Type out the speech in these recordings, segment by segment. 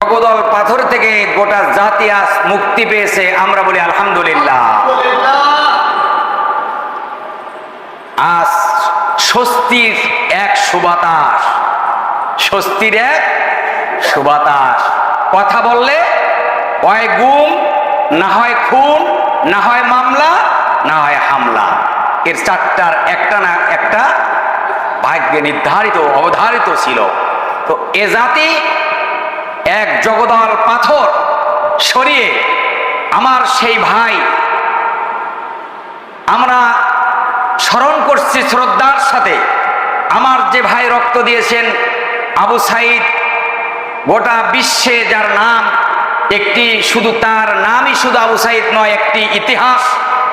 জগদল পাথর থেকে গোটা জাতি আজ মুক্তি পেয়েছে, আমরা বলি আলহামদুলিল্লাহ। আজ স্বস্তির এক সুবাতাস, স্বস্তির এক সুবাতাস। কথা বললে হয় গুম, না হয় খুন, না হয় মামলা, না হয় হামলা। এর চারটার একটা না একটা ভাগ্যে নির্ধারিত অবধারিত ছিল। তো এ জাতি এক জগদল পাথর সরিয়ে আমার সেই ভাই, আমরা স্মরণ করছি শ্রদ্ধার সাথে, আমার যে ভাই রক্ত দিয়েছেন আবু সাইদ, গোটা বিশ্বে যার নাম একটি, শুধু তার নামই শুধু আবু সাইদ নয়, একটি ইতিহাস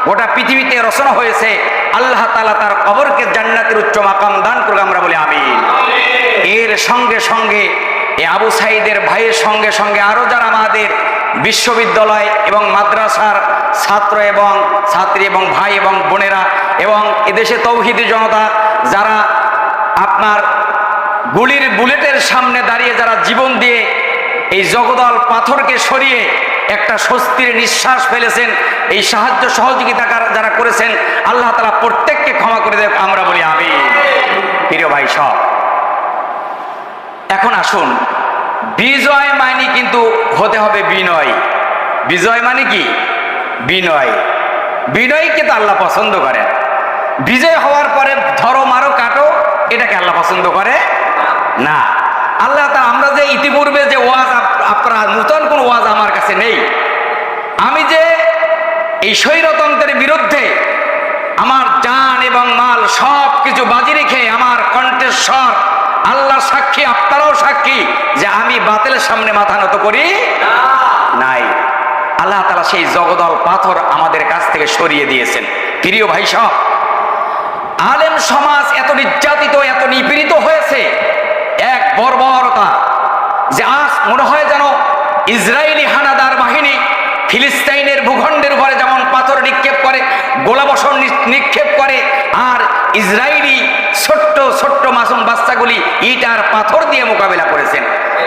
গোটা পৃথিবীতে রচনা হয়েছে। আল্লাহ তাআলা তার কবরকে জান্নাতের উচ্চ মাকাম দান করুক, আমরা বলি আমিন। এর সঙ্গে সঙ্গে এই আবু সাইদের ভাইয়ের সঙ্গে সঙ্গে আরো যারা আমাদের বিশ্ববিদ্যালয় এবং মাদ্রাসার ছাত্র এবং ছাত্রী এবং ভাই এবং বোনেরা এবং এদেশে তৌহিদি জনতা যারা আপনার গুলির বুলেটের সামনে দাঁড়িয়ে যারা জীবন দিয়ে এই জগদল পাথরকে সরিয়ে একটা স্বস্তির নিঃশ্বাস ফেলেছেন, এই সাহায্য সহযোগিতা যারা করেছেন, আল্লাহ তাআলা প্রত্যেককে ক্ষমা করে দেব, আমরা বলি আমিন। প্রিয় ভাই সব, এখন আসুন, বিজয় মানে কিন্তু হতে হবে বিনয়। বিজয় মানে কি? বিনয়। বিনয়কে তো আল্লাহ পছন্দ করেন। বিজয় হওয়ার পরে ধরো মারো কাটো, এটাকে আল্লাহ পছন্দ করে না। আল্লাহ তাআলা, আমরা যে ইতিপূর্বে যে ওয়াজ, আপনার নূতন কোন ওয়াজ আমার কাছে নেই। আমি যে এই স্বৈরতন্ত্রের বিরুদ্ধে আমার জান এবং মাল সব কিছু বাজি রেখে আমার কণ্ঠস্বর, আল্লাহ সাক্ষী, আপনারাও সাক্ষী, যে আমি বাতিলের সামনে মাথা নত করি নাই। আল্লাহ তাআলা সেই জগদল পাথর আমাদের কাছ থেকে সরিয়ে দিয়েছেন। প্রিয় ভাই সব, আলেম সমাজ এত নির্যাতিত, এত নিপীড়িত হয়েছে, এক বর্বরতা, যে আজ মনে হয় যেন ইসরায়েলি হানাদার বাহিনী ফিলিস্তাইনের ভূখণ্ডের উপরে যেমন পাথর নিক্ষেপ করে, গোলাবর্ষণ নিক্ষেপ করে, আর ইসরায়েলি ছোট্ট ছোট্ট মাসুম বাচ্চাগুলি ইট আর পাথর দিয়ে মোকাবেলা করেছেন।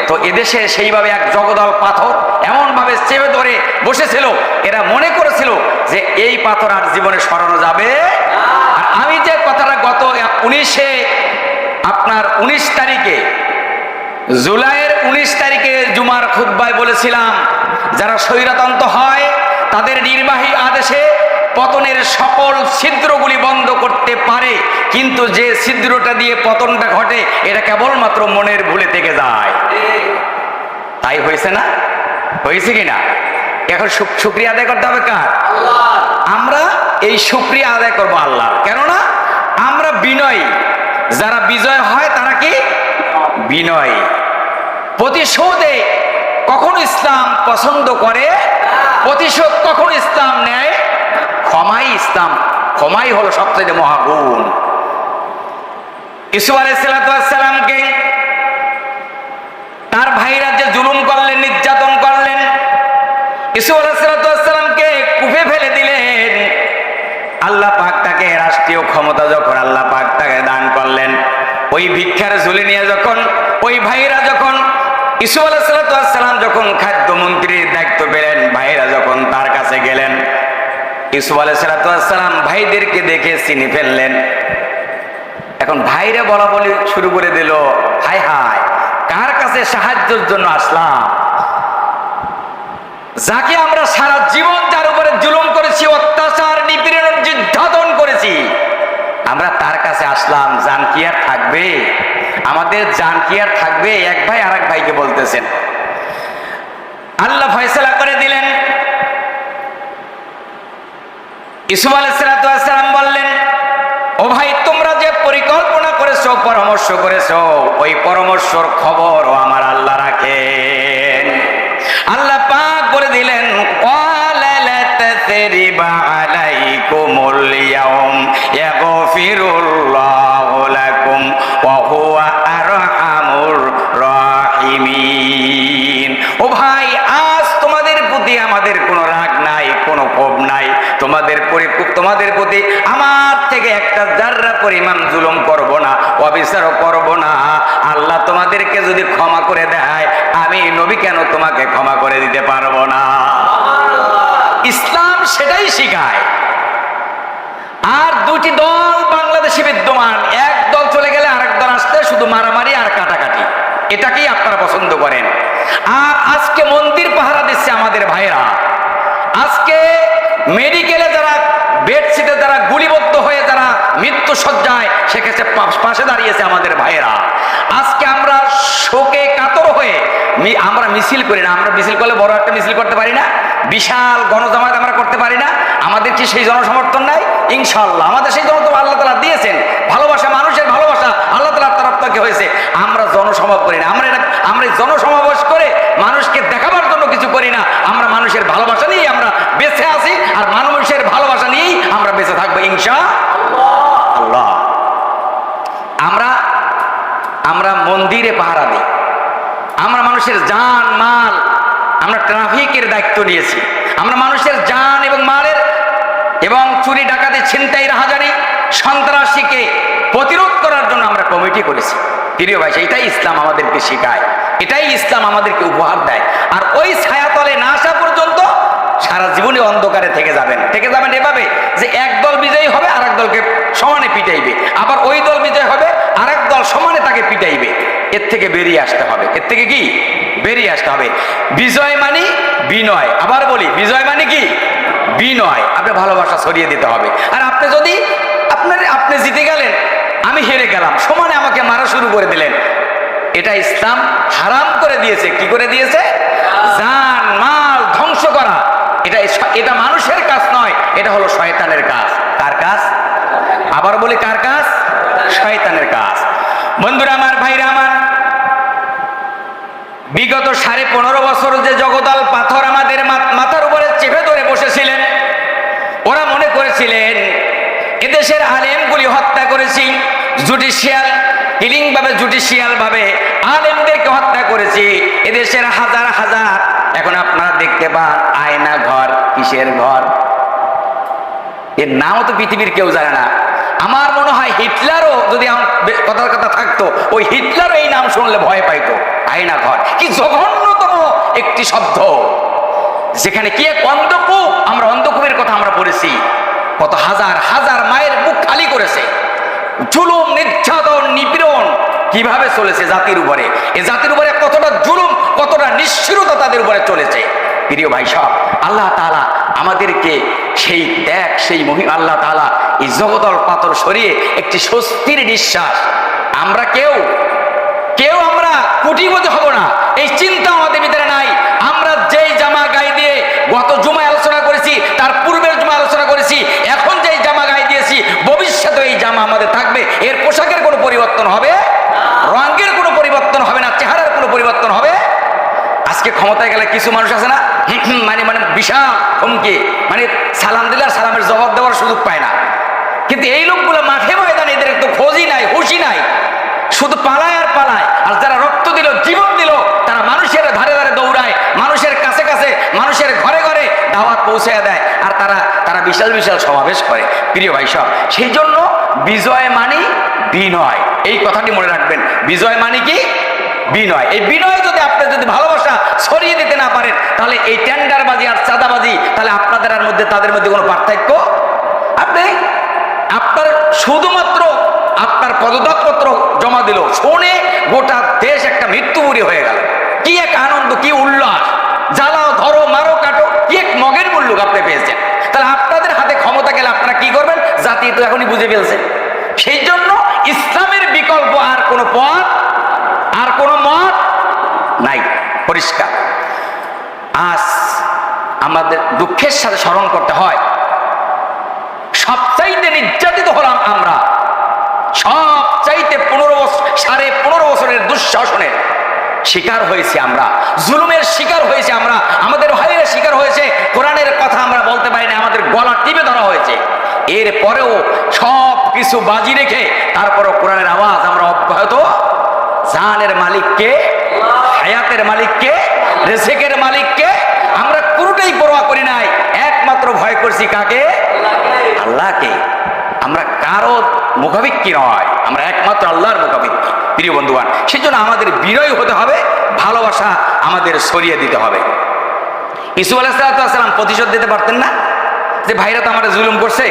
তো এদেশে সেইভাবে এক জগদল পাথর এমন ভাবে চেপে ধরে বসেছিল, এরা মনে করেছিল যে এই পাথর আর জীবনে সরানো যাবে। আর আমি যে কথাটা গত 19 তারিখে, জুলাইয়ের 19 তারিখে জুমার খুতবায় বলেছিলাম, যারা স্বৈরতন্ত্র হয় তাদের নির্বাহী আদেশে পতনের সকল ছিদ্রগুলি বন্ধ করতে পারে, কিন্তু যে ছিদ্রটা দিয়ে পতনটা ঘটে এটা কেবলমাত্র মনের ভুলে থেকে যায়। তাই হয়েছে না? হয়েছে কিনা? এখন শুকরিয়া আদায় করতে হবে কার? আল্লাহ। আমরা এই শুকরিয়া আদায় করবো আল্লাহ, কেননা আমরা বিনয়ী। যারা বিজয় হয় তারা কি বিনয়ী। প্রতিশোধে কখনো ইসলাম পছন্দ করে, প্রতিশোধ কখনো ইসলাম নেয়, ক্ষমাই ইসলাম, ক্ষমাই হলো সবচেয়ে মহাগুণ। ইউসুফ আলাইহিস সালামকে তার ভাইরা যে জুলুম করলেন, নির্যাতন করলেন, ইউসুফ আলাইহিস সালামকে কুফে ফেলে দিলেন। আল্লাহ পাক তাকে রাষ্ট্রীয় ক্ষমতা যখন আল্লাহ পাক তাকে দান করলেন, ওই ভিক্ষার ঝুলি নিয়ে যখন ওই ভাইরা যখন ইউসুফ আলাইহিস সালাম যখন খাদ্যমন্ত্রীর দায়িত্ব পেলেন, ভাইরা যখন তার কাছে গেলেন, ইউসুফ আলাইহিস সালাম ভাইদেরকে দেখে চিনে ফেললেন। এখন ভাইরা বলা বলি শুরু করে দিল, হায় হায়, কার কাছে সাহায্যের জন্য আসলাম? যাকে আমরা সারা জীবন যার উপরে জুলুম করেছি, অত্যাচার, নিপীড়ন, নির্যাতন করেছি, আমরা তার কাছে আসলাম। জান কি আর থাকবে? আমাদের জান কি আর থাকবে? এক ভাই আর এক ভাইকে বলতেছেন। আল্লাহ ফয়সালা করে দিলেন। ইউসুফ আলাইহিস সালাম বললেন, ও ভাই, তোমরা যে পরিকল্পনা করেছো, পরামর্শ করেছো, ওই পরামর্শর খবর আমার আল্লাহ রাখেন। আল্লাহ পাক বলে দিলেন, ক্বালা লা তাসরিবা আলাইকুমুল ইয়াউম ইয়াগফিরুল্লাহু লাকুম ওয়া হুয়া আরহামুর রাহিমিন। ও ভাই, আজ তোমাদের প্রতি আমাদের কোনো রাগ নাই, কোনো ক্ষোভ নাই। তোমাদের প্রতি আমার থেকে একটা জাররা পরিমাণ জুলুম করব না, অবিচারও করব না। আল্লাহ তোমাদেরকে যদি ক্ষমা করে দেয়, আমি নবী কেন তোমাকে ক্ষমা করে দিতে পারবো না? ইসলাম সেটাই শিখায়। আর দুটি দল বাংলাদেশে বিদ্যমান, এক দল চলে গেলে আরেক দল আসতে শুধু মারামারি আর কাটাকাটি, এটাকেই আপনারা পছন্দ করেন। আর আজকে মন্দির পাহারা দিচ্ছে আমাদের ভাইরা, আজকে মেডিকেলে যারা বেডশিটে যারা গুলিবদ্ধ হয়ে যারা মৃত্যু সজ্জায় সেক্ষেত্রে পাশে দাঁড়িয়েছে আমাদের ভাইয়েরা। আজকে আমরা শোকে কাতর হয়ে আমরা মিছিল করি না। আমরা মিছিল করলে বড় একটা মিছিল করতে পারি না, বিশাল গণজামাত আমরা করতে পারি না। আমাদের কি সেই জনসমর্থন নাই? ইনশাআল্লাহ আমাদের সেই জনসমর্থন আল্লাহ তাআলা দিয়েছেন। ভালোবাসা, মানুষের ভালোবাসা আল্লাহ তাআলার তরফ থেকে হয়েছে। আমরা জনসমাবেশ করি না, আমরা জনসমাবেশ করে মানুষকে দেখাবার জন্য কিছু করি না। আমরা মানুষের ভালোবাসা নিয়েই আমরা বেঁচে আছি, আর মানুষের ভালোবাসা নিয়েই আমরা বেঁচে থাকবো ইনশাআল্লাহ। আমরা মন্দিরে পাহারা দিই, আমরা মানুষের জান মাল, আমরা ট্রাফিকের দায়িত্ব নিয়েছি। আমরা মানুষের জান এবং মালের এবং চুরি ডাকাতি ছিনতাই রাহাজানি সন্ত্রাসীকে প্রতিরোধ করার জন্য আমরা কমিটি করেছি। প্রিয় ভাই, এটাই ইসলাম আমাদেরকে শেখায়, এটাই ইসলাম আমাদেরকে উপহার দেয়। আর ওই ছায়াতলে না আসা পর্যন্ত সারা জীবনে অন্ধকারে থেকে যাবেন এভাবে যে এক দল বিজয়ী হবে আর এক দলকে সমানে পিটাইবে, আবার ওই দল বিজয় হবে আর এক দল সমানে তাকে পিটাইবে। এর থেকে বেরিয়ে আসতে হবে, এর থেকে কি বেরিয়ে আসতে হবে। বিজয় মানে বিনয়, আবার বলি বিজয় মানে কি বিনয়। আপনি ভালোবাসা ছড়িয়ে দিতে হবে। আর আপনি যদি আপনি জিতে গেলেন, আমি হেরে গেলাম, সমানে আমাকে মারা শুরু করে দিলেন, এটা ইসলাম হারাম করে দিয়েছে। কি করে দিয়েছে? জান মাল ধ্বংস করা। এটা মানুষের কাজ নয়, এটা হলো শয়তানের কাজ। কার কাজ? আবার বলি কার কাজ? শয়তানের কাজ। বন্ধুরা আমার, ভাইরা আমার, বিগত 15.5 বছর যে জগদাল পাথর আমাদের মাথার উপরে চেপে ধরে বসেছিলেন, ওরা মনে করেছিলেন এদেশের আলেমগুলি হত্যা করেছি, জুডিশিয়াল কিলিং ভাবে, জুডিশিয়াল ভাবে আলেমদেরকে হত্যা করেছি এদেশের হাজার হাজার। এখন আপনারা দেখতে পান আয়না ঘর, কিসের ঘর, এর নামও তো পৃথিবীর কেউ জানে না। আমার মনে হয় হিটলারও যদি কথার কথা থাকতো, ওই হিটলারও এই নাম শুনলে ভয় পাইতো। আয়না ঘর কি জঘন্যতম একটি শব্দ, যেখানে কি এক অন্ধকূপ। আমরা অন্ধকূপের কথা আমরা পড়েছি, কত হাজার হাজার মায়ের বুক খালি করেছে। জুলুম, নির্যাতন, নিপীড়ন কিভাবে চলেছে জাতির উপরে, এ জাতির উপরে কতটা জুলুম, কতটা নিষ্ঠুরতা তাদের উপরে চলেছে। প্রিয় ভাই সব, আল্লাহ তাআলা আমাদেরকে সেই ত্যাগ, সেই মহিমা আল্লাহ তাআলা এই জগদল পাথর সরিয়ে একটি স্বস্তির নিঃশ্বাস। আমরা কেউ আমরা কোটিপতি হব না, এই চিন্তা আমাদের ভিতরে নাই। আমরা যেই জামা গায়ে দিয়ে গত জুমায় আলোচনা করেছি, তার পূর্বের জুমায় আলোচনা করেছি, এখন যেই জামা গায়ে দিয়েছি ভবিষ্যতে এই জামা আমাদের থাকবে। এর পোশাকের কোনো পরিবর্তন হবে, রঙের কোনো পরিবর্তন হবে না, চেহারার কোনো পরিবর্তন হবে। আজকে ক্ষমতায় গেলে কিছু মানুষ আছে না, মানে বিশাল হুমকি, মানে সালাম দিলে আর সালামের জবাব দেওয়ার সুযোগ পায় না। কিন্তু এই লোকগুলো মাঠে ময়দানে এদের একটু খোঁজই নাই, হুঁশই নাই, শুধু পালায় আর পালায়। আর যারা রক্ত দিল, জীবন দিল, তারা মানুষের ধারে ধারে দৌড়ায়, মানুষের কাছে কাছে, মানুষের ঘরে ঘরে দাওয়াত পৌঁছায় দেয়, আর তারা বিশাল বিশাল সমাবেশ করে। প্রিয় ভাই সব, সেই জন্য বিজয় মানে বিনয়, এই কথাটি মনে রাখবেন। বিজয় মানে কি বিনয়। এই বিনয় যদি আপনি ভালোবাসা ছড়িয়ে দিতে না পারেন, তাহলে এই টেন্ডারবাজি আর চাঁদাবাজি, তাহলে আপনাদের আর মধ্যে তাদের মধ্যে কোনো পার্থক্য। আপনার শুধুমাত্র আপনার পদত্যাগপত্র জমা দিল, শুনে গোটা দেশ একটা মৃত্যুপুরী হয়ে গেল। কি এক আনন্দ, কি উল্লাস, জ্বালাও, ধরো, মারো, কাটো, কি এক মগের মূল্য আপনি পেয়েছেন। তাহলে আপনাদের হাতে ক্ষমতা গেলে আপনারা কি করবেন? জাতি তো এখনই বুঝে ফেলছে। সেই জন্য ইসলামের বিকল্প আর কোনো পথ, আর কোনো মত নাই, পরিষ্কার। আজ আমাদের দুঃখের সাথে স্মরণ করতে হয়, সবচাইতে নির্যাতিত হলাম আমরা, সবচাইতে 15.5 বছরের দুঃশাসনের শিকার হয়েছি আমরা, জুলুমের শিকার হয়েছে আমরা, আমাদের ভাইয়ের শিকার হয়েছে। কোরআনের কথা আমরা বলতে পারি না, আমাদের গলা টিপে ধরা হয়েছে। এর পরেও সব কিছু বাজি রেখে তারপরও কোরআনের আওয়াজ আমরা অব্যাহত। জানের মালিককে, হায়াতের মালিককে, রিজিকের মালিককে আমরা কোনোটাই পরোয়া করি নাই, একমাত্র ভয় করছি কাকে? আল্লাহকে। আমরা কারো মুখাভিক্ষি নয়, আমরা একমাত্র আল্লাহর মুখাভিক্ষি। প্রিয় বন্ধুগণ, সেজন্য আমাদের বিনয়ী হতে হবে, ভালোবাসা আমাদের ছড়িয়ে দিতে হবে। ইউসুফ আলাইহিস সালাম প্রতিশোধ দিতে পারতেন না? যে ভাইরা তো আমার জুলুম করছে,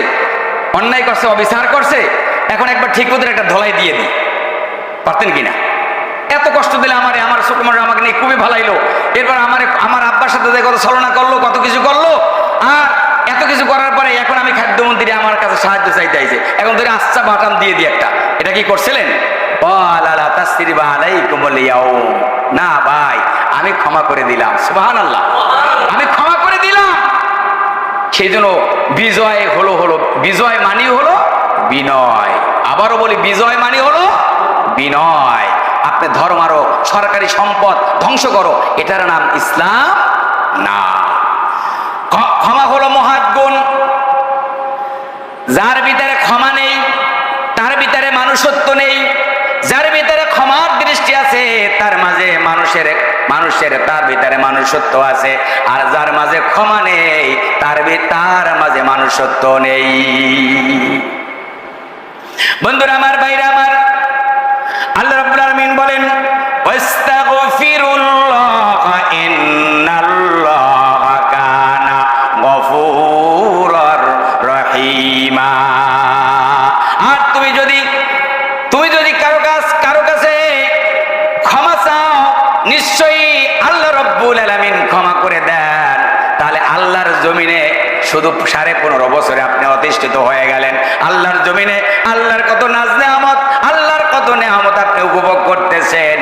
অন্যায় করছে, অবিচার করছে, এখন একবার ঠিক মতো একটা ধলাই দিয়ে দিই, পারতেন কিনা? এত কষ্ট দিলে আমার ছোট মানুষ আমাকে নিয়ে খুবই ভালাইলো, এরপর আমার আব্বার সাথে যে কত ছলনা করলো, কত কিছু করলো, আর এত কিছু করার পরে এখন আমি খাদ্যমন্ত্রী আমার কাছে সাহায্য চাইতে আইছে, এখন ধরে আচ্ছা বাটাম দিয়ে দিই একটা। এটা কি করছিলেন? না ভাই, আমি ক্ষমা করে দিলাম। সুবহানাল্লাহ, আমি ক্ষমা করে দিলাম। সেই জন্য বিজয় হলো বিজয় মানি হলো বিনয়। আবারও বলি, বিজয় মানি হলো বিনয়। আপনি ধর্ম আরো সরকারি সম্পদ ধ্বংস করো, এটার নাম ইসলাম না। ক্ষমা হলো মহাগুণ। যার ভিতরে ক্ষমা নেই তার ভিতরে মানুষত্ব নেই। যার ভিতরে ক্ষমার দৃষ্টি আছে তার মাঝে মানুষের তার ভিতরে মানুষত্ব আছে। আর যার মাঝে ক্ষমা নেই তার মাঝে মানুষত্ব নেই। বন্ধুরা আমার, ভাইরা আমার, আল্লাহ রাব্বুল আলামিন বলেন, ওয়াস্তাগফিরুল্লাহ ইন্নাল্লাহা কানা গফুরার রহিমা। আর তুমি যদি কারো কাছে ক্ষমা চাও, নিশ্চয়ই আল্লাহ রাব্বুল আলামিন ক্ষমা করে দেন। তাহলে আল্লাহর জমিনে শুধু 15.5 বছরে আপনি অধিষ্ঠিত হয়ে গেলেন। আল্লাহর জমিনে আল্লাহর কত নাজ নেয়ামত, আল্লাহর কত নেয়ামত আপনি উপভোগ করতেছেন।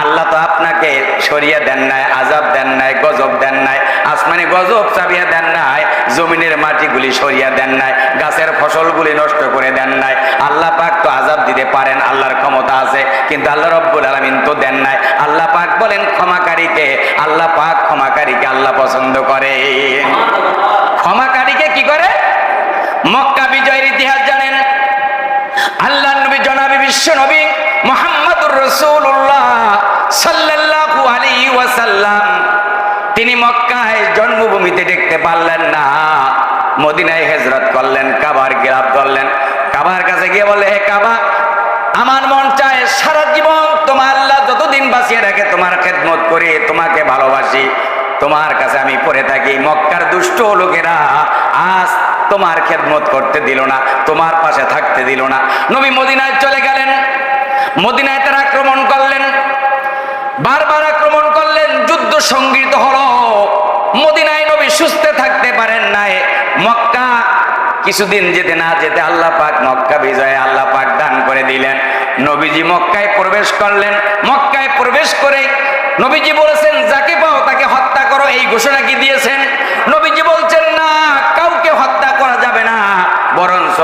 আল্লাহ তো আপনাকে সরিয়ে দেন নাই, আযাব দেন নাই, গজব দেন নাই, আসমানি গজব চাপিয়ে দেন নাই, জমিনের মাটিগুলি সরিয়ে দেন নাই, গাছের ফসলগুলি নষ্ট করে দেন নাই। আল্লাহ পাক তো আযাব দিতে পারেন, আল্লাহর ক্ষমতা আছে, কিন্তু আল্লাহ রাব্বুল আলামিন তো দেন নাই। আল্লাহ পাক বলেন ক্ষমাকারীকে, আল্লাহ পাক ক্ষমাকারীকে আল্লাহ পছন্দ করে। ক্ষমাকারীকে কি করে? মক্কা বিজয়ের ইতিহাস জানেন। আল্লাহর নবী জনাবে বিশ্ব নবী মুহাম্মদুর রাসূলুল্লাহ সাল্লাল্লাহু আলাইহি ওয়াসাল্লাম তিনি মক্কায় জন্মভূমিতে দেখতে পারলেন না, মদিনায় হিজরত করলেন, কাবার গিলাফ ধরলেন। কাবার কাছে গিয়ে বলে, হে কাবা, আমার মন চায় সারা জীবন তোমার আল্লাহ যতদিন বাঁচিয়ে রাখে তোমার খেদমত করি, তোমাকে ভালোবাসি, তোমার কাছে আমি পড়ে থাকি। মক্কার দুষ্ট লোকেরা আজ তোমার খেদমত করতে দিল না, তোমার পাশে থাকতে দিল না। নবী মদিনায় চলে গেলেন। মদিনায় তারা আক্রমণ করলেন, বারবার আক্রমণ করলেন, যুদ্ধ সংগৃহীত হলো। মদিনায় নবী সুস্থ থাকতে পারেন নাই। মক্কা কিছুদিন যেতে না যেতে আল্লাহ পাক মক্কা বিজয়ে আল্লাহ পাক দান করে দিলেন। নবীজি মক্কায় প্রবেশ করলেন। মক্কায় প্রবেশ করে নবীজি বলেছেন, যাকে পাও তাকে হত্যা করো, এই ঘোষণা কি দিয়েছেন? নবীজি বলছেন, না, কাউকে হত্যা করা যাবে না, বরঞ্চ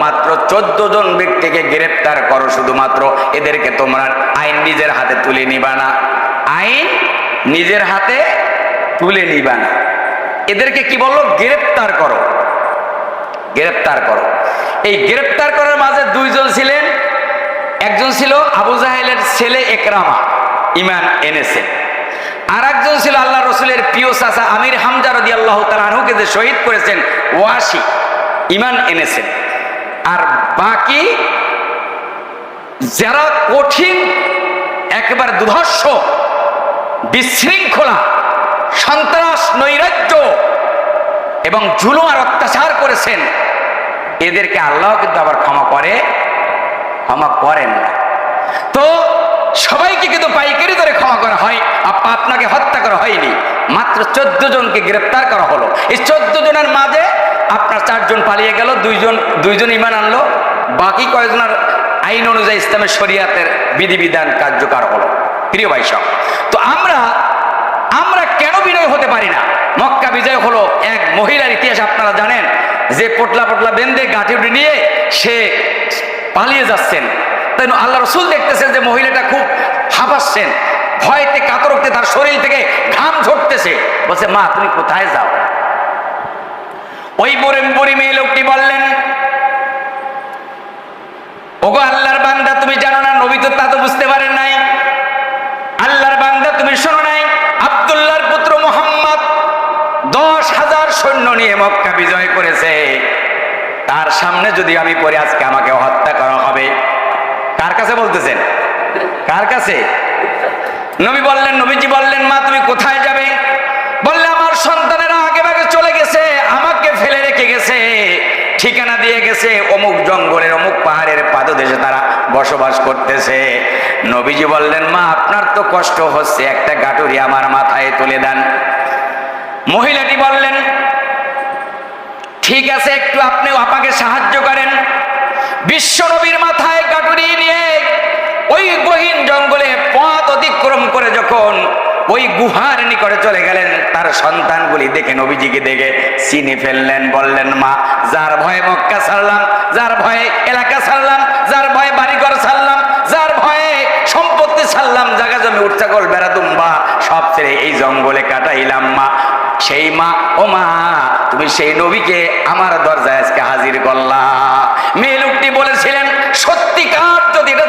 মাত্র 14 জন ব্যক্তিকে গ্রেফতার করো। শুধুমাত্র এদেরকে তোমরা আইন নিজের হাতে তুলে নিবা না, আইন নিজের হাতে তুলে নিবা না। এদেরকে কি বললো? গ্রেফতার করো, গ্রেফতার করো। এই গ্রেফতার করার মাঝে 2 জন ছিলেন। একজন ছিল আবু জাহেলের ছেলে ইকরামা, ঈমান এনেছেন। আর একজন ছিল আল্লাহ রসুলের প্রিয় চাচা আমির হামজা রাদিয়াল্লাহু তাআলা আনহুকে যে শহীদ করেছেন, ওয়াসি, ঈমান এনেছেন। আর বাকি যারা কঠিন, একেবারে দুর্ধর্ষ, বিশৃঙ্খলা, সন্ত্রাস, নৈরাজ্য এবং জুলুম আর অত্যাচার করেছেন, এদেরকে আল্লাহ কিন্তু আবার ক্ষমা করেন না। তো সবাইকে কিন্তু পাইকারি ধরে ক্ষমা করা হয়, আপনাকে হত্যা করা হয়নি। মাত্র 14 জনকে গ্রেফতার করা হলো। এই 14 জনের মাঝে আপনার 4 জন পালিয়ে গেল, 2 জন ঈমান আনলো, বাকি কয়েকজনের আইন অনুযায়ী ইসলামের শরিয়াতের বিধিবিধান কার্যকর হলো। প্রিয় ভাই সব, তো আমরা কেন বিনয় হতে পারি না? মক্কা বিজয় হলো এক মহিলার ইতিহাস আপনারা জানেন, যে পোটলা বেঁধে গাঁঠি নিয়ে সে পালিয়ে যাচ্ছেন। তাই আল্লাহ রসুল দেখতেছেন যে মহিলাটা খুব হাঁপাচ্ছেন, ভয়তে কাতরতে তার শরীর থেকে ঘাম ঝরতেছে। বলছে, মা তুমি কোথায় যাও? ওই বুড়ি মেয়ে লোকটি বললেন, ওগো আল্লাহর বান্দা, তুমি জানো না, নবী তো তা তো বুঝতে পারেন নাই। আল্লাহর বান্দা, তুমি শোনো নাই, আব্দুল্লাহর পুত্র মুহাম্মদ 10,000 সৈন্য নিয়ে মক্কা বিজয় করেছে। তার সামনে যদি আমি পড়ে আজকে আমাকে হত্যা করা হবে। কার কাছে বলতেছেন? কার কাছে? নবীজি বললেন, মা তুমি কোথায় যাবে? বললে আমার সন্তানেরা আগে ভাগে চলে গেছে, আমাকে ফেলে রেখে গেছে, ঠিকানা দিয়ে গেছে অমুক জঙ্গলের অমুক পাহাড়ের পাদদেশে তারা বসবাস করতেছে। নবীজি বললেন, মা আপনার তো কষ্ট হচ্ছে, একটা গাটুরি আমার মাথায় তুলে দেন। মহিলাটি বললেন, ঠিক আছে, একটু আপনি আপাকে সাহায্য করেন। বিশ্ব নবীর মাথায় গাটুরি নিয়ে ওই গহীন জঙ্গলে পথ অতিক্রম করে যখন ওই গুহার নিকটে চলে গেলেন, তার সন্তানগুলি দেখে নবীজিকে দেখে চিনে ফেললেন। বললেন, মা যার ভয়ে মক্কা ছাড়লাম, যার ভয়ে এলাকা ছাড়লাম, যার ভয়ে বাড়িঘর ছাড়লাম, যার ভয়ে সম্পত্তি ছাড়লাম, জায়গা জমি উঠ ছাগল বেড়া দুম্বা সব ছেড়ে এই জঙ্গলে কাটাইলাম, মা সেই মা, ও মা তুমি সেই নবীকে আমার দরজায় আজকে হাজির করলা। মেয়ে লোকটি বলেছিলেন, সত্যিকার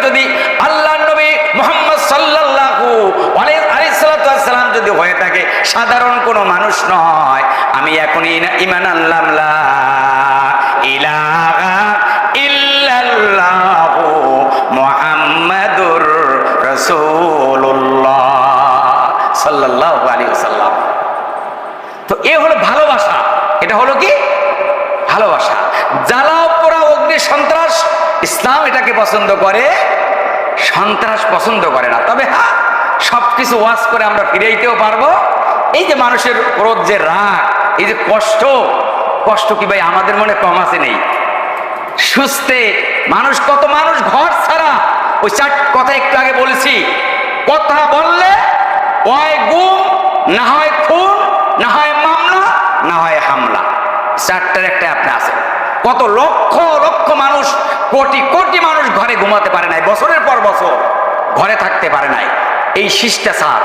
যদি আল্লাহ নবী মুহাম্মদ সাল্লাল্লাহু আলাইহি সাল্লাম যদি হয়ে থাকে, সাধারণ কোনো মানুষ নয়, আমি এখনই ঈমান আনলাম লা ইলাহা ইল্লাল্লাহু মুহাম্মাদুর রাসূলুল্লাহ সাল্লাল্লাহু আলাইহি ওয়াসাল্লাম। তো এ হলো ভালোবাসা। এটা হলো কি? ভালোবাসা। জ্বালাও পোড়া অগ্নি সন্ত্রাস ইসলাম এটাকে পছন্দ করে, সন্ত্রাস পছন্দ করে না। তবে হ্যাঁ, সবকিছু ওয়াজ করে আমরা ফিরাইতেও পারবো। এই যে মানুষের ক্রোধ, যে রাগ, এই যে কষ্ট কি ভাই আমাদের মনে কম আছে? নেই। সুস্থে কত মানুষ ঘর ছাড়া। ওই চার কথা একটু আগে বলেছি, কথা বললে হয় গুম, না হয় খুন, না হয় মামলা, না হয় হামলা, চারটার একটা আপনি আছেন। কত লক্ষ লক্ষ মানুষ, কোটি কোটি মানুষ ঘরে ঘুমাতে পারে নাই, বছরের পর বছর ঘরে থাকতে পারে নাই। এই শিষ্টাচার,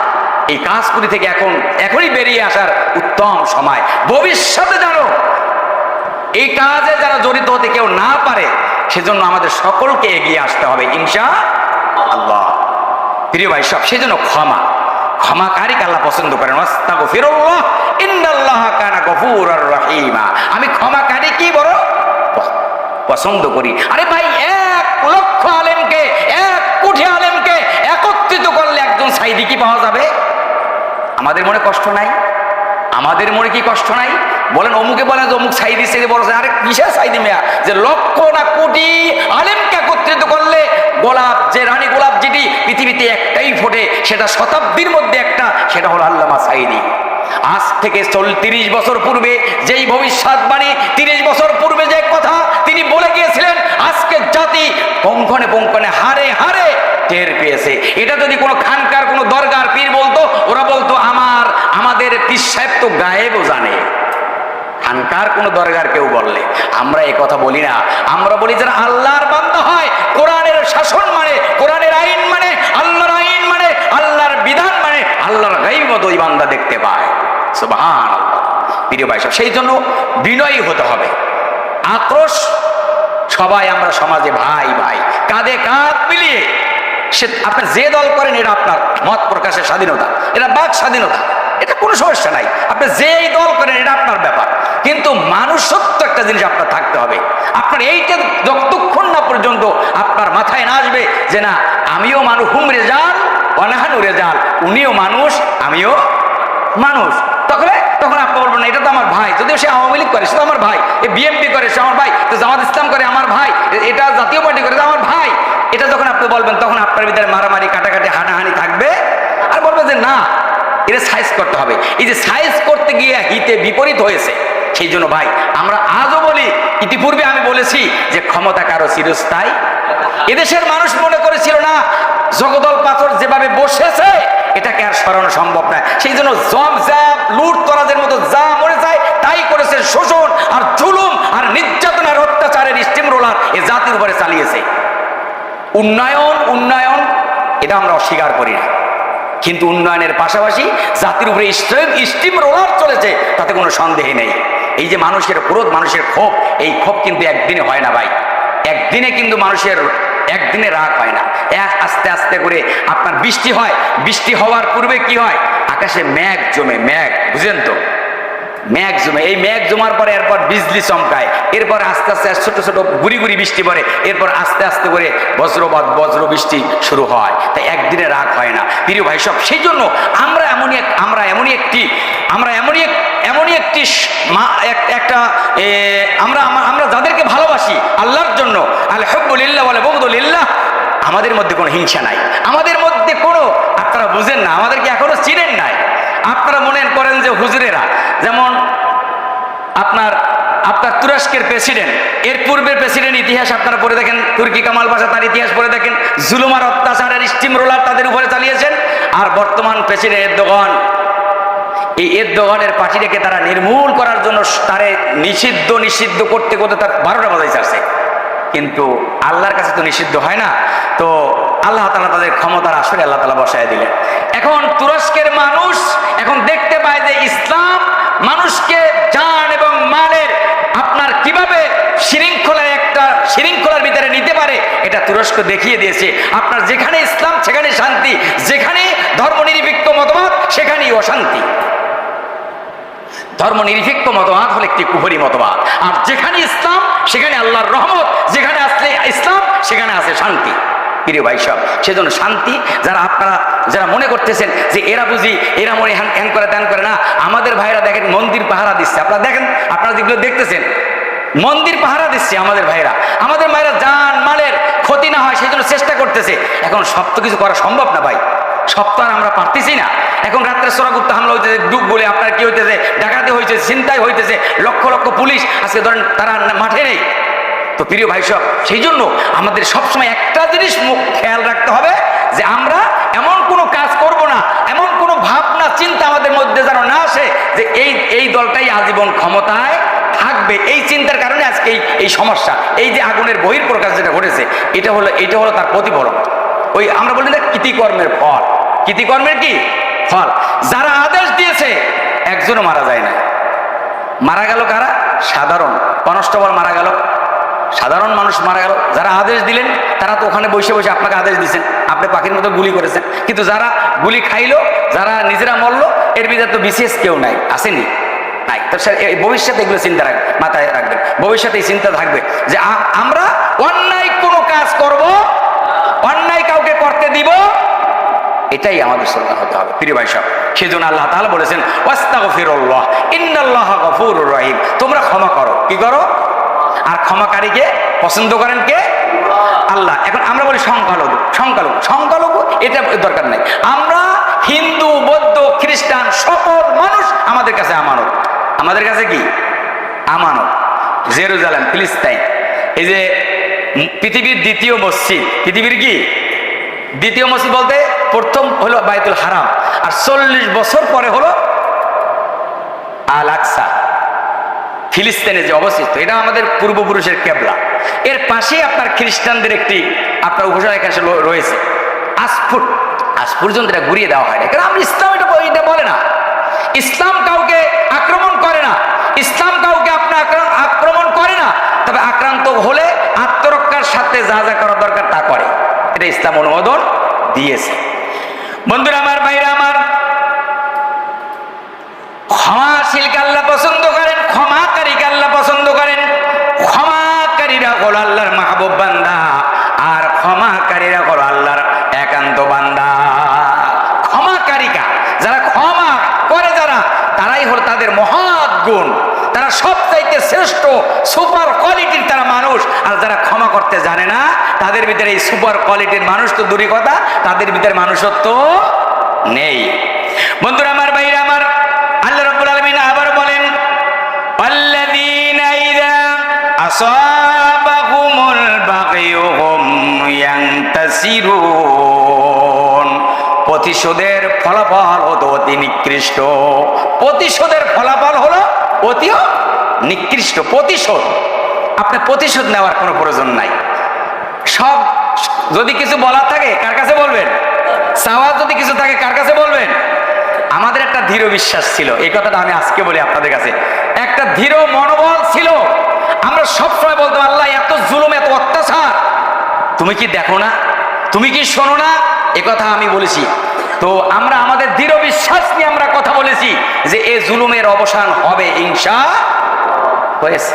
এই কাজগুলি থেকে এখনই বেরিয়ে আসার উত্তম সময়। ভবিষ্যতে জানো এই কাজে যারা জড়িত হতে কেউ না পারে, সেজন্য আমাদের সকলকে এগিয়ে আসতে হবে ইনশাআল্লাহ। প্রিয় ভাই সব, সেজন্য ক্ষমাকারীকে আল্লাহ পছন্দ করেন। আস্তাগফিরুল্লাহ ইন্নাল্লাহা কানা গফুরার রহিমা। আমি ক্ষমাকারী কি বড় পছন্দ করি। আরে ভাই, 1 লক্ষ আলেমকে, 1 কোটি আলেমকে একত্রিত করলে একজন সাইদি কি পাওয়া যাবে? আমাদের মনে কষ্ট নাই? আমাদের মনে কি কষ্ট নাই? বলেন অমুকে বলেন যে অমুক সাইদি সাইদি বড়, আরে কিসের সাইদি মেয়া? যে লক্ষ না কোটি আলেমকে একত্রিত করলে গোলাপ, যে রানী গোলাপ যেটি পৃথিবীতে একটাই ফোটে, সেটা শতাব্দীর মধ্যে একটা, সেটা হলো আল্লামা সাইদি। আজ থেকে 30 বছর পূর্বে যেই ভবিষ্যৎবাণী, 30 বছর পূর্বে যে কথা তিনি বলে গিয়েছিলেন, আজকে জাতি পঙ্খনে পঙ্খনে হারে হারে টের পেয়েছে। এটা যদি কোনো খানকার, কোনো দরগার পীর বলতো, ওরা বলতো আমাদের পীর সাহেব তো গায়েবও জানে। খানকার কোনো দরগার কেউ বললে আমরা এই কথা বলি না। আমরা বলি যারা আল্লাহর বান্দা হয়, কোরআনের শাসন মানে, কোরআনের আইন মানে, আল্লাহর আইন মানে, আল্লাহর বিধান মানে, আল্লাহর গায়েব মতো ওই বান্দা দেখতে পায়। সুবহানাল্লাহ। প্রিয় ভাই সব, সেই জন্য বিনয়ী হতে হবে। আক্রোশ, সবাই আমরা সমাজে ভাই ভাই, কাঁধে কাঁধ মিলিয়ে আপনি যে দল করেন, এটা আপনার মত প্রকাশের স্বাধীনতা, এটা বাক স্বাধীনতা, এটা কোনো সমস্যা নাই। আপনি যেই দল করেন এটা আপনার ব্যাপার, কিন্তু মানুষত্ব একটা জিনিস আপনার থাকতে হবে। আপনার এইটা যতক্ষণ না পর্যন্ত আপনার মাথায় না আসবে যে না আমিও মানুষ, হুম রেজাল অনাহানু রেজাল, উনিও মানুষ আমিও মানুষ, তখন আপনি বলবেন না এটা তো আমার ভাই, যদিও সে আওয়ামী লীগ করে সে তো আমার ভাই, এ বিএনপি করে সে আমার ভাই, তো জামাত ইসলাম করে আমার ভাই, এটা জাতীয় পার্টি করে আমার ভাই। এটা যখন আপনি বলবেন, তখন আপনার ভিতরে মারামারি, কাটাকাটি, হানাহানি থাকবে। আর বলবেন যে না, এটা সাইজ করতে হবে। এই যে সাইজ করতে গিয়ে হিতে বিপরীত হয়েছে। সেই জন্য ভাই আমরা আজও বলি, ইতিপূর্বে আমি বলেছি যে ক্ষমতা কারো চিরস্থায়ী। এদেশের মানুষ মনে করেছিল না জগদল পাথর যেভাবে বসেছে এটাকে আর সরানো সম্ভব নয়। সেই জন্য লুট তরাজের মতো যা মনে যায় তাই করেছে, শোষণ আর জুলুম আর নির্যাতন আর অত্যাচারের স্টিম রোলার এ জাতির উপরে চালিয়েছে। উন্নয়ন এটা আমরা অস্বীকার করি না, কিন্তু উন্নয়নের পাশাপাশি জাতির উপরে স্টিম রোলার চলেছে, তাতে কোনো সন্দেহ নেই। এই যে মানুষের ক্রোধ, মানুষের ক্ষোভ, এই ক্ষোভ কিন্তু একদিনে হয় না ভাই। একদিনে কিন্তু মানুষের একদিনে রাগ হয় না, আস্তে আস্তে করে আপনার বৃষ্টি হয়। বৃষ্টি হওয়ার পূর্বে কি হয়? আকাশে মেঘ জমে, মেঘ বুঝেন তো, মেঘ জমে, এই মেঘ জমার পরে এরপর বিজলি চমকায়, এরপর আস্তে আস্তে ছোট ছোট গুড়ি গুড়ি বৃষ্টি পড়ে, এরপর আস্তে আস্তে করে বজ্র বৃষ্টি শুরু হয়। তাই একদিনে রাগ হয় না প্রিয় ভাই সব। সেই জন্য আমরা এমনই একটি আমরা যাদেরকে ভালোবাসি আল্লাহর জন্য, আল হুব্বুলিল্লাহ ওয়াল বুগদুলিল্লাহ, আমাদের মধ্যে কোনো হিংসা নাই, আমাদের মধ্যে কোনো, আপনারা বুঝেন না, আমাদেরকে এখনো চিনেন নাই। আপনারা মনে করেন যে হুজুরেরা, যেমন আপনার তুরস্কের প্রেসিডেন্ট, এর পূর্বের প্রেসিডেন্ট ইতিহাস আপনারা পড়ে দেখেন, তুর্কি কামাল পাশা তার ইতিহাস পড়ে দেখেন, জুলুমার অত্যাচারের স্টিম রোলার তাদের উপরে চালিয়েছেন। আর বর্তমান প্রেসিডেন্ট এরদোগান, এই এরদোগানের পার্টিটাকে তারা নির্মূল করার জন্য তারে নিষিদ্ধ করতে করতে তার 12টা বাজাই ছাড়ছে, কিন্তু আল্লাহর কাছে তো নিষিদ্ধ হয় না। তো আল্লাহ তাআলা তাদের ক্ষমতার আসরে আল্লাহ তাআলা বসায় দিলেন। এখন তুরস্কের মানুষ এখন দেখতে পায় যে ইসলাম মানুষকে জান এবং মালের আপনার কিভাবে শৃঙ্খলার ভিতরে নিতে পারে, এটা তুরস্ক দেখিয়ে দিয়েছে। আপনার যেখানে ইসলাম সেখানে শান্তি, যেখানে ধর্মনিরপেক্ষ মতবাদ সেখানেই অশান্তি। ধর্মনিরপেক্ষ মতবাদ হলো একটি কুফরি মতবাদ, আর যেখানে ইসলাম সেখানে আল্লাহর রহমত, যেখানে আসলে ইসলাম সেখানে আছে শান্তি। প্রিয় ভাই সব, সেজন্য শান্তি যারা মনে করতেছেন যে এরা মনে হ্যান করে ত্যান করে না, আমাদের ভাইরা দেখেন মন্দির পাহারা দিচ্ছে, আপনারা দেখেন, আপনারা যেগুলো দেখতেছেন মন্দির পাহারা দিচ্ছে আমাদের ভাইরা জান মালের ক্ষতি না হয় সেই জন্য চেষ্টা করতেছে। এখন সব তো কিছু করা সম্ভব না ভাই, সব তো আর আমরা পারতেছি না। এখন রাত্রে চোরাগুপ্ত হামলা হইতেছে, ডুব বলে আপনার কি হইতেছে, ডাকাতি হইতেছে, ছিনতাই হইতেছে, লক্ষ লক্ষ পুলিশ আজকে ধরেন তারা মাঠে নেই। তো প্রিয় ভাই সব, সেই জন্য আমাদের সবসময় একটা জিনিস খেয়াল রাখতে হবে যে আমরা এমন কোনো কাজ করব না, এমন কোনো ভাবনা চিন্তা আমাদের মধ্যে যেন না আসে যে এই দলটাই আজীবন ক্ষমতায় থাকবে। এই চিন্তার কারণে আজকে এই সমস্যা, এই যে আগুনের বহিঃপ্রকাশ যেটা ঘটেছে, এটা হলো তার প্রতিফলন। ওই আমরা বলি না কৃতিকর্মের ফল, কৃতিকর্মের কি ফল। যারা আদেশ দিয়েছে একজনও মারা যায় না, মারা গেল কারা? সাধারণ কনস্টেবল মারা গেল, সাধারণ মানুষ মারা গেল। যারা আদেশ দিলেন তারা তো ওখানে বসে বসে আপনাকে আদেশ দিচ্ছেন, আপনি পাখির মতো গুলি করেছেন, কিন্তু যারা গুলি খাইলো, যারা নিজেরা মরলো, এর ভিতরে তো বিশেষ কেউ নাই, আসেনি নাই। তো ভবিষ্যতে এগুলো চিন্তা মাথায় রাখবেন, ভবিষ্যতে এই চিন্তা থাকবে যে আমরা অন্যায় কোনো কাজ করব, অন্যায় কাউকে করতে দিব, এটাই আমাদের শ্রদ্ধা হতে হবে প্রিয় ভাই সব। সেজন্য আল্লাহ তাআলা বলেছেন ওয়াস্তাগফিরুল্লাহ ইন্নাল্লাহা গফুরুর রহিম, তোমরা ক্ষমা করো। কি করো? আর ক্ষমাকারীকে পছন্দ করেন কে? আল্লাহ। এখন আমরা বলি সংখ্যালঘু, এটা দরকার নাই। আমরা হিন্দু, বৌদ্ধ, খ্রিস্টান সকল মানুষ আমাদের কাছে আমানত। আমাদের কাছে কি আমানত? জেরুজালেম, ফিলিস্তিন, এই যে পৃথিবীর দ্বিতীয় মসজিদ, পৃথিবীর কি দ্বিতীয় মসজিদ বলতে প্রথম হলো বাইতুল হারাম, আর 40 বছর পরে হলো আল আকসা, ফিলিস্তিনে যে অবস্থিত, এটা আমাদের পূর্বপুরুষের কেবলা। এর পাশেই আপনার খ্রিস্টানদের একটি আপনার উপাসনা এখানে রয়েছে। আজ পর্যন্ত এটা ঘুরিয়ে দেওয়া হয় না, কারণ আমরা ইসলাম এটা বলে না। ইসলাম কাউকে আক্রমণ করে না, ইসলাম কাউকে আপনার আক্রমণ করে না, তবে আক্রান্ত হলে আত্মরক্ষার সাথে যা যা করা দরকার তা করে, এটা ইসলাম অনুমোদন দিয়েছে। বন্ধুরা আমার, ভাইরা আমার, ক্ষমাশীলকে আল্লাহ পছন্দ করেন, ক্ষমাকারীকে আল্লাহ পছন্দ করেন। ক্ষমাকারীরা হলো আল্লাহর মাহবুব বান্দা, আর ক্ষমাকারীরা হলো আল্লাহর একান্ত বান্দা। ক্ষমাকারীকা যারা ক্ষমা করে, তারাই হলো তাদের মহৎ গুণ, তারা সবচাইতে শ্রেষ্ঠ সুপার কোয়ালিটির তারা মানুষ। আর যারা ক্ষমা করতে জানে না, তাদের ভিতরে এই সুপার কোয়ালিটির মানুষ তো দূরই কথা, তাদের ভিতরে মানুষত্ব নেই। বন্ধুরা আমার, ভাইরা আমার, আল্লাহ রাব্বুল আলামিন আবার বলেন আল্লাযীনা ইযা আসাবাহুমুল বাগয়ু হুম ইয়ানতাসিরুন। প্রতিশোধের ফলাফল হতো অতি নিকৃষ্ট, প্রতিশোধের ফলাফল হলো অতি নিকৃষ্ট। প্রতিশোধ, আপনি প্রতিশোধ নেওয়ার কোনো প্রয়োজন নাই। সব যদি কিছু বলার থাকে কার কাছে বলবেন? চাওয়া যদি কিছু থাকে কার কাছে বলবেন? আমাদের একটা দৃঢ় বিশ্বাস ছিল, এই কথাটা আমি আজকে বলি আপনাদের কাছে, একটা দৃঢ় মনোবল ছিল। আমরা সবসময় বলতাম আল্লাহ এত জুলুম, এত অত্যাচার, তুমি কি দেখো না, তুমি কি শোনো না? এ কথা আমি বলেছি। তো আমরা আমাদের দৃঢ় বিশ্বাস নিয়ে আমরা কথা বলেছি, যে এই জুলুমের অবসান হবে, হয়েছে।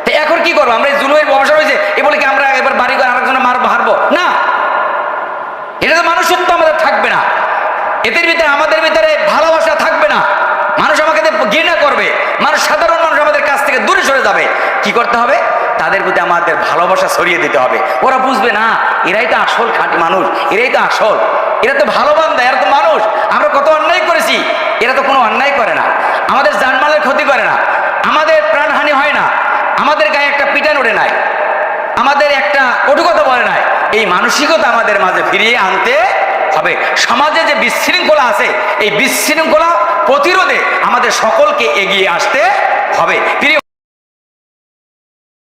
তো এখন কি করবো আমরা? এই জুলুমের অবসান হয়েছে এ বলে কি আমরা এবার বাড়ি করে আরেকজন হারবো না? এটা তো মানুষত্ব আমাদের থাকবে না, এদের ভিতরে আমাদের ভিতরে ভালোবাসা থাকবে না, মানুষ আমাকে ঘৃণা করবে, সাধারণ মানুষ আমাদের কাছ থেকে দূরে সরে যাবে। কি করতে হবে? তাদের প্রতি আমাদের ভালোবাসা ছড়িয়ে দিতে হবে। ওরা বুঝবে না এরাই তো আসল খাঁটি মানুষ, এরাই তো আসল, এরা তো ভালো বান্দা, এরা তো মানুষ। আমরা কত অন্যায় করেছি, এরা তো কোনো অন্যায় করে না, আমাদের জানমালের ক্ষতি করে না, আমাদের প্রাণহানি হয় না, আমাদের গায়ে একটা পিটান ওঠে নাই, আমাদের একটা কটু কথা বলে নাই। এই মানসিকতা আমাদের মাঝে ফিরিয়ে আনতে হবে। সমাজে যে বিশৃঙ্খলা আছে, এই বিশৃঙ্খলা প্রতিরোধে আমাদের সকলকে এগিয়ে আসতে হবে। প্রিয়